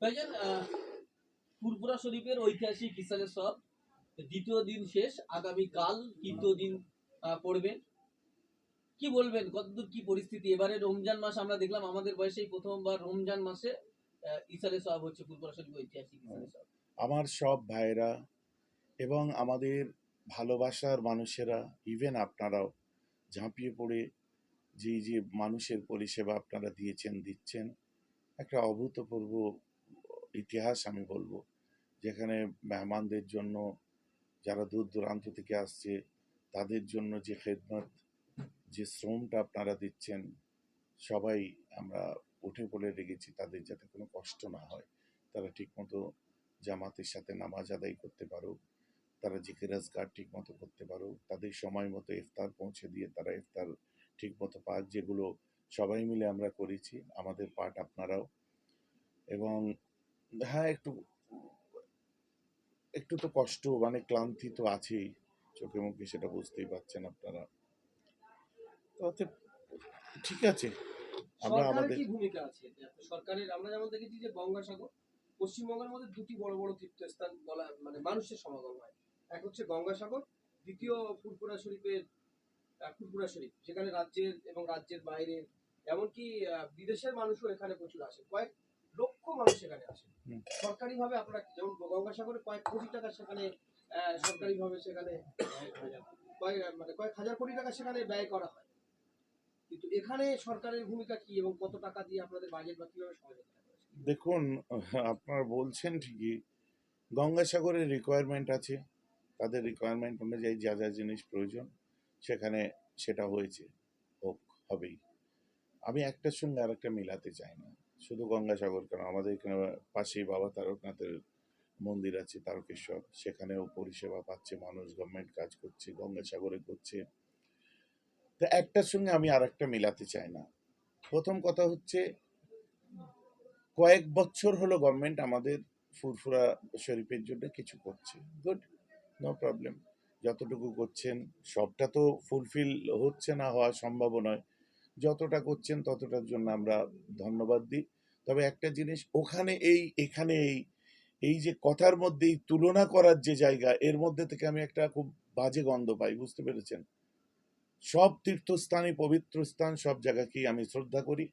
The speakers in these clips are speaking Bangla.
ভাইজান, ফুরফুরা শরীফের ঐতিহাসিক ইসালে সব দ্বিতীয় দিন শেষ, আগামীকাল তৃতীয় দিন পড়বেন। কি বলবেন, কতদূর কি পরিস্থিতি? এবারে রমজান মাস আমরা দেখলাম, আমাদের বয়সেই প্রথমবার রমজান মাসে ইসালে সব হচ্ছে, ফুরফুরা শরীফ ঐতিহাসিক ইসালে সব। আমার সব ভাইরা এবং আমাদের ভালোবাসার মানুষেরা, ইভেন আপনারাও ঝাঁপিয়ে পড়ে যে মানুষের পরিষেবা আপনারা দিচ্ছেন, একটা অভূতপূর্ব ইতিহাস আমি বলবো। যেখানে মেহমানদের জন্য, যারা দূর দূরান্ত থেকে আসছে তাদের জন্য যে খেদমত, যে শ্রমটা আপনারা দিচ্ছেন, সবাই আমরা উঠে পড়ে লেগেছি তাদের যাতে কোনো কষ্ট না হয়, তারা ঠিকমতো জামাতের সাথে নামাজ আদায় করতে পারো, তারা জিকির আজকার ঠিক মতো করতে পারো, তাদের সময় মতো ইফতার পৌঁছে দিয়ে তারা ইফতার ঠিক মতো পাক, যেগুলো সবাই মিলে আমরা করেছি, আমাদের পাঠ আপনারাও। এবং হ্যাঁ, একটু একটু তো কষ্ট, মানে ক্লান্তি তো আছেই, চোখে মুখে সেটা বুঝতেই পারছেন আপনারা। তো ঠিক আছে, আমরা সরকারের আমাদের কি ভূমিকা আছে? সরকারের আমরা যেমন দেখেছি যে গঙ্গাসাগর, পশ্চিমবঙ্গের মধ্যে দুটি বড় বড় তীর্থস্থান বলা মানে মানুষের সমাগম হয়। এক হচ্ছে গঙ্গাসাগর, দ্বিতীয় ফুরফুরা শরীফের ফুরফুরা শরীফ, যেখানে রাজ্যের এবং রাজ্যের বাইরের এমনকি বিদেশের মানুষও এখানে প্রচুর আসে, কয়েক লক্ষ মানুষ এখানে আসে। সরকারিভাবে আপনারা যেমন গঙ্গাসাগরে কয়েক কোটি টাকা সেখানে সরকারিভাবে সেখানে কয়েক হাজার কোটি টাকা সেখানে ব্যয় করা হয়, কিন্তু এখানে সরকারের ভূমিকা কি এবং কত টাকা দিয়ে আপনাদের বাজেট বা কিভাবে সহযোগিতা করেছে? দেখুন, আপনারা বলছেন ঠিকই, গঙ্গাসাগরের রিকোয়ারমেন্ট আছে, তাদের রিকোয়ারমেন্ট অনুযায়ী যা যা জিনিস প্রয়োজন সেখানে সেটা হয়েছে, হোক, হবেই। আমি একটার সঙ্গে আর একটা মিলাতে চাই না, শুধু গঙ্গাসাগর কেন, আমাদের এখানে পাশেই বাবা তারকনাথের মন্দির আছে, তারকেশ্বর, সেখানেও পরিষেবা পাচ্ছে মানুষ, গভর্নমেন্ট কাজ করছে, গঙ্গাসাগরে করছে। তো একটার সঙ্গে আমি আর একটা মিলাতে চাই না। প্রথম কথা হচ্ছে, কয়েক বছর হলো গভর্নমেন্ট আমাদের ফুরফুরা শরীফের জন্য কিছু করছে, গুড, নো প্রবলেম। যতটুকু করছেন সবটা তো ফুলফিল হচ্ছে না, হওয়া সম্ভব নয়, যতটা করছেন ততটার জন্য আমরা ধন্যবাদ দিই। তবে একটা জিনিস, ওখানে এখানে এই যে কথার মধ্যে এই তুলনা করার যে জায়গা, এর মধ্যে থেকে আমি একটা খুব বাজে গন্ধ পাই, বুঝতে পেরেছেন? সব তীর্থস্থানই পবিত্র স্থান, সব জায়গাকেই আমি শ্রদ্ধা করি,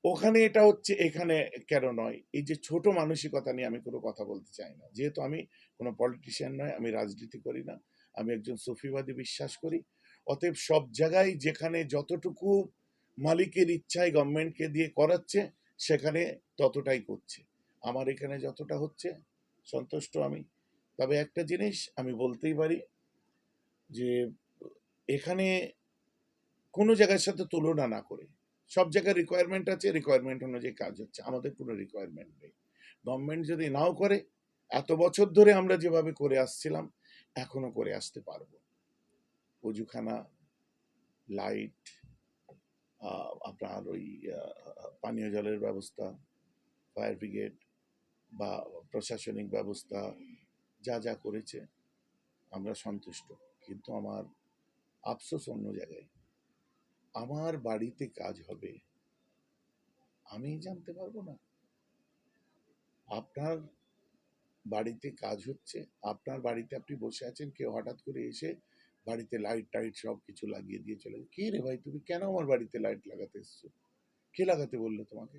ওখানে এটা হচ্ছে এখানে কেন নয়, এই যে ছোট মানসিকতা নিয়ে আমি কোনো কথা বলতে চাই না। যেহেতু আমি কোনো পলিটিশিয়ান নয়, আমি রাজনীতি করি না, আমি একজন সুফিবাদী বিশ্বাস করি। অতএব সব জায়গায় যেখানে যতটুকু মালিকের ইচ্ছায় গভর্নমেন্টকে দিয়ে করাচ্ছে, সেখানে ততটাই করছে। আমার এখানে যতটা হচ্ছে সন্তুষ্ট আমি। তবে একটা জিনিস আমি বলতেই পারি যে এখানে কোনো জায়গার সাথে তুলনা না করে, সব জায়গায় রিকোয়ারমেন্ট আছে, রিকোয়ারমেন্ট অনুযায়ী কাজ হচ্ছে, আমাদের কোনো রিকোয়ারমেন্ট নেই। গভর্নমেন্ট যদি নাও করে, এত বছর ধরে আমরা যেভাবে করে আসছিলাম এখনো করে আসতে পারবো। অজুখানা, লাইট, আপনার ওই পানীয় জলের ব্যবস্থা, ফায়ার ব্রিগেড বা প্রশাসনিক ব্যবস্থা, যা যা করেছে আমরা সন্তুষ্ট। কিন্তু আমার আফসোস অন্য জায়গায়, আমার বাড়িতে কাজ হবে আমি জানতে পারবো না, আপনার বাড়িতে কাজ হচ্ছে, আপনার বাড়িতে আপনি বসে আছেন, কেউ হঠাৎ করে এসে বাড়িতে লাইট টাইট সব কিছু লাগিয়ে দিয়ে চলে গেল। কে রে ভাই, তুমি কেন আমার বাড়িতে লাইট লাগাতে এসছো? কে লাগাতে বললো তোমাকে?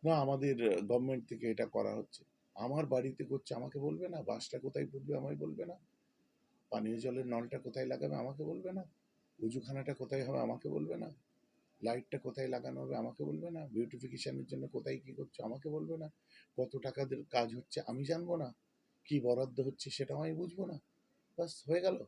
না, আমাদের গভর্নমেন্ট থেকে এটা করা হচ্ছে। আমার বাড়িতে করছে, আমাকে বলবে না? বাসটা কোথায় পড়বে আমায় বলবে না? পানীয় জলের নলটা কোথায় লাগাবে আমাকে বলবে না? উজুখানাটা কোথায় হবে আমাকে বলবে না? লাইটটা কোথায় লাগানো হবে আমাকে বলবে না? বিউটিফিকেশনের জন্য কোথায় কি করছো আমাকে বলবে না? কত টাকাদের কাজ হচ্ছে আমি জানবো না? কি বরাদ্দ হচ্ছে সেটাও আমি বুঝবো না? বাস, হয়ে গেল।